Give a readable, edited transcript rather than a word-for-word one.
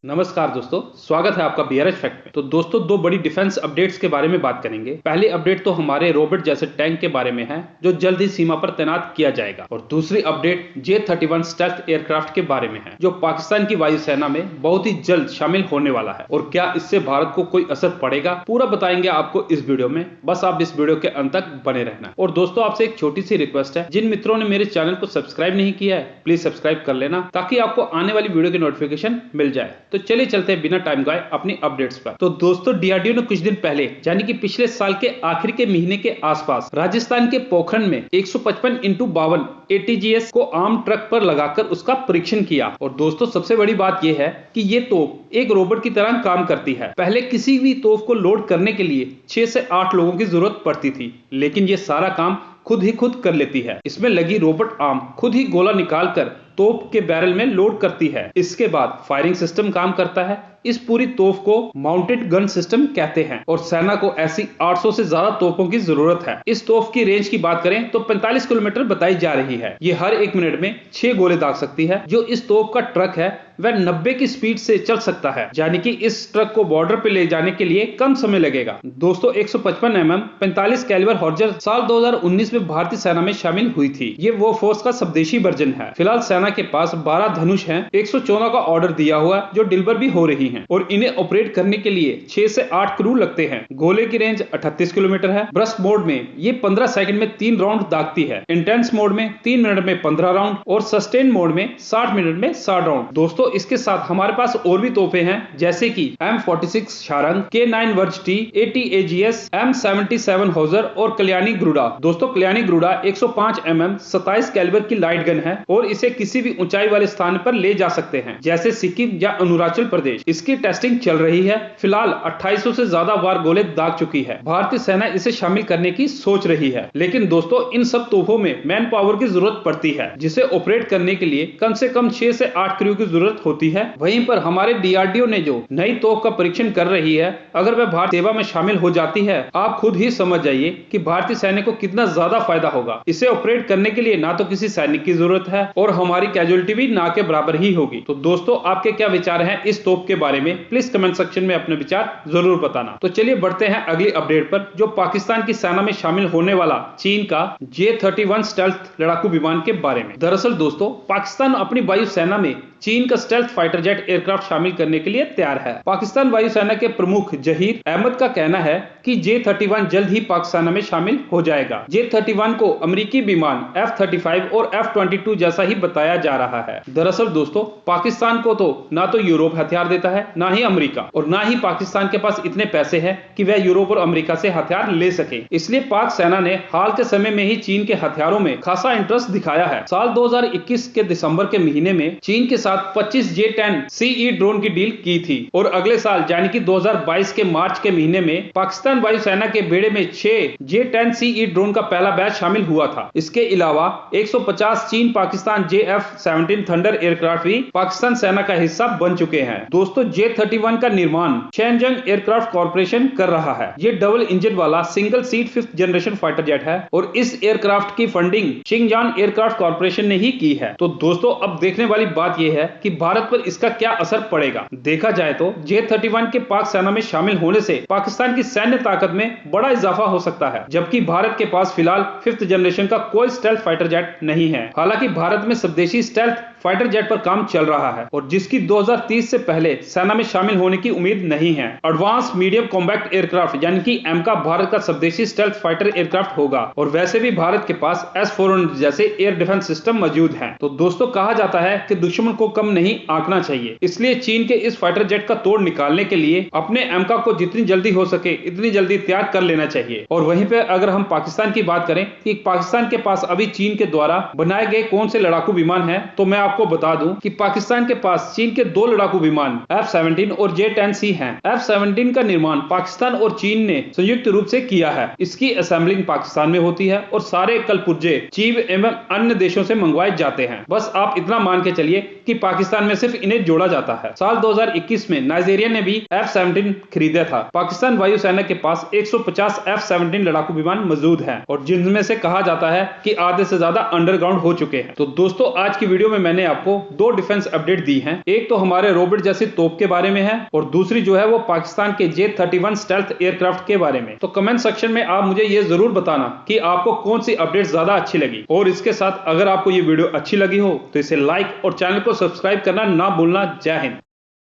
नमस्कार दोस्तों, स्वागत है आपका बीआरएच फैक्ट में। तो दोस्तों, दो बड़ी डिफेंस अपडेट्स के बारे में बात करेंगे। पहली अपडेट तो हमारे रोबोट जैसे टैंक के बारे में है जो जल्द ही सीमा पर तैनात किया जाएगा, और दूसरी अपडेट J-31 स्टेल्थ एयरक्राफ्ट के बारे में है जो पाकिस्तान की वायुसेना में बहुत ही जल्द शामिल होने वाला है। और क्या इससे भारत को कोई असर पड़ेगा, पूरा बताएंगे आपको इस वीडियो में। बस आप इस वीडियो के अंत तक बने रहना। और दोस्तों, आपसे एक छोटी सी रिक्वेस्ट है, जिन मित्रों ने मेरे चैनल को सब्सक्राइब नहीं किया है प्लीज सब्सक्राइब कर लेना ताकि आपको आने वाली वीडियो की नोटिफिकेशन मिल जाए। तो चलिए चलते हैं बिना टाइम गवाए अपनी अपडेट्स पर। तो दोस्तों, डीआरडीओ ने कुछ दिन पहले यानी कि पिछले साल के आखिर के महीने के आसपास राजस्थान के पोखरण में 155x52 ATGS को आर्म ट्रक पर लगाकर उसका परीक्षण किया। और दोस्तों, सबसे बड़ी बात यह है कि ये तोप एक रोबोट की तरह काम करती है। पहले किसी भी तोप को लोड करने के लिए 6 से 8 लोगों की जरूरत पड़ती थी, लेकिन ये सारा काम खुद कर लेती है। इसमें लगी रोबोट आर्म खुद ही गोला निकालकर तोप के बैरल में लोड करती है। इसके बाद फायरिंग सिस्टम काम करता है। इस पूरी तोप को माउंटेड गन सिस्टम कहते हैं और सेना को ऐसी 800 से ज्यादा तोपों की जरूरत है। इस तोप की रेंज की बात करें तो 45 किलोमीटर बताई जा रही है। ये हर 1 मिनट में 6 गोले दाग सकती है। जो इस तोप का ट्रक है वह 90 की स्पीड से चल सकता है, यानी कि इस ट्रक को बॉर्डर पे ले जाने के लिए कम समय लगेगा। दोस्तों, 155 mm 45 कैलिबर हॉर्जर साल 2019 में भारतीय सेना में शामिल हुई थी। ये वो फोर्स का स्वदेशी वर्जन है। फिलहाल सेना के पास 12 धनुष हैं। 114 का ऑर्डर दिया हुआ जो डिलीवर भी हो रही हैं, और इन्हें ऑपरेट करने के लिए 6 से 8 क्रू लगते हैं। गोले की रेंज 38 किलोमीटर है। ब्रस्ट मोड में ये 15 सेकंड में 3 राउंड दागती है। इंटेंस मोड में 3 मिनट में 15 राउंड और सस्टेन मोड में 60 मिनट में 60 राउंड। दोस्तों, इसके साथ हमारे पास और भी तोहफे हैं, जैसे कि M46 Sharang, K9 वर्जटी, ATAGS, M77 हौजर और कल्याणी ग्रुडा। दोस्तों, कल्याणी ग्रुडा 105 mm 27 कैलिबर की लाइट गन है और इसे किसी भी ऊंचाई वाले स्थान पर ले जा सकते हैं, जैसे सिक्किम या अरुणाचल प्रदेश। इसकी टेस्टिंग चल रही है। फिलहाल 2800 से ज्यादा बार गोले दाग चुकी है। भारतीय सेना इसे शामिल करने की सोच रही है, लेकिन दोस्तों, इन सब तोपों में मैन पावर की जरूरत पड़ती है, जिसे ऑपरेट करने के लिए कम से कम 6 से 8 क्रू की जरूरत होती है। वहीं पर हमारे डीआरडीओ ने जो नई तोप का परीक्षण कर रही है, अगर वह भारतीय सेवा में शामिल हो जाती है, आप खुद ही समझ जाइए कि भारतीय सैनिक को कितना ज्यादा फायदा होगा। इसे ऑपरेट करने के लिए ना तो किसी सैनिक की जरूरत है और हमारी कैजुअलिटी भी ना के बराबर ही होगी। तो दोस्तों, आपके क्या विचार हैं इस तोप के बारे में? प्लीज कमेंट सेक्शन में अपने विचार जरूर बताना। तो चलिए बढ़ते हैं अगली अपडेट पर, जो पाकिस्तान की सेना में शामिल होने वाला चीन का J-31 स्टेल्थ लड़ाकू विमान के बारे में। दरअसल दोस्तों, पाकिस्तान अपनी वायुसेना में चीन का स्टेल्थ फाइटर जेट एयरक्राफ्ट शामिल करने के लिए तैयार है। पाकिस्तान वायुसेना के प्रमुख जहीर अहमद का कहना है कि J-31 जल्द ही पाक सेना में शामिल हो जाएगा। J-31 को अमेरिकी विमान F-35 और F-22 जैसा ही बताया जा रहा है। दरअसल दोस्तों, पाकिस्तान को तो ना तो यूरोप हथियार देता है, ना ही अमेरिका, और ना ही पाकिस्तान के पास इतने पैसे हैं कि वह यूरोप और अमेरिका से हथियार ले सके। इसलिए पाक सेना ने हाल के समय में ही चीन के हथियारों में खासा इंटरेस्ट दिखाया है। साल 2021 के दिसंबर के महीने में चीन के साथ 25 J-10 CE ड्रोन की डील की थी, और अगले साल यानी कि 2022 के मार्च के महीने में पाकिस्तान वायुसेना के बेड़े में 6 J-10 CE ड्रोन का पहला बैच शामिल हुआ था। इसके अलावा 150 चीन पाकिस्तान JF-17 थंडर एयरक्राफ्ट भी पाकिस्तान सेना का हिस्सा बन चुके हैं। दोस्तों, J-31 का निर्माण शेनजंग एयरक्राफ्ट कॉर्पोरेशन कर रहा है। ये डबल इंजन वाला single seat 5th generation fighter jet है, और इस एयरक्राफ्ट की फंडिंग शिंगजान एयरक्राफ्ट कॉर्पोरेशन ने ही की है। तो दोस्तों, अब देखने वाली बात यह है कि भारत पर इसका क्या असर पड़ेगा। देखा जाए तो J-31 के पाक सेना में शामिल होने से पाकिस्तान की सैन्य ताकत में बड़ा इजाफा हो सकता है, जबकि भारत के पास फिलहाल 5th जनरेशन का कोई स्टेल्थ फाइटर जेट नहीं है। हालांकि भारत में स्वदेशी स्टेल्थ फाइटर जेट पर काम चल रहा है, और जिसकी 2030 से पहले सेना में शामिल होने की उम्मीद नहीं है। एडवांस मीडियम कॉम्बैक्ट एयरक्राफ्ट यानी कि एमका भारत का स्वदेशी स्टेल्थ फाइटर एयरक्राफ्ट होगा, और वैसे भी भारत के पास S-400 जैसे एयर डिफेंस सिस्टम मौजूद हैं। तो दोस्तों, कहा जाता है कि दुश्मन को कम नहीं आंकना चाहिए, इसलिए चीन के इस फाइटर जेट का तोड़ निकालने के लिए अपने एमका को जितनी जल्दी हो सके इतनी जल्दी तैयार कर लेना चाहिए। और वहीं पे अगर हम पाकिस्तान की बात करें कि पाकिस्तान के पास अभी चीन के द्वारा बनाए गए कौन से लड़ाकू विमान है, तो मैं आपको बता दूं कि पाकिस्तान के पास चीन के 2 लड़ाकू विमान F-17 और J-10C हैं। F-17 का निर्माण पाकिस्तान और चीन ने संयुक्त रूप से किया है। इसकी असेंबलिंग पाकिस्तान में होती है और सारे कल पुर्जे चीन एवं अन्य देशों से मंगवाए जाते हैं। बस आप इतना मान के चलिए कि पाकिस्तान में सिर्फ इन्हें जोड़ा जाता है। साल 2021 में नाइजीरिया ने भी F-17 खरीदा था। पाकिस्तान वायुसेना के पास 150 F-17 लड़ाकू विमान मौजूद हैं, और जिनमें से कहा जाता है कि आधे से ज्यादा अंडरग्राउंड हो चुके हैं। तो दोस्तों, आज की वीडियो में मैंने मैंने आपको दो डिफेंस अपडेट दी हैं। एक तो हमारे रोबोट जैसी तोप के बारे में है और दूसरी जो है वो पाकिस्तान के J-31 स्टेल्थ एयरक्राफ्ट के बारे में। तो कमेंट सेक्शन में आप मुझे ये जरूर बताना कि आपको कौन सी अपडेट ज्यादा अच्छी लगी। और इसके साथ अगर आपको ये वीडियो अच्छी लगी हो तो इसे लाइक और चैनल को सब्सक्राइब करना ना भूलना। जय हिंद।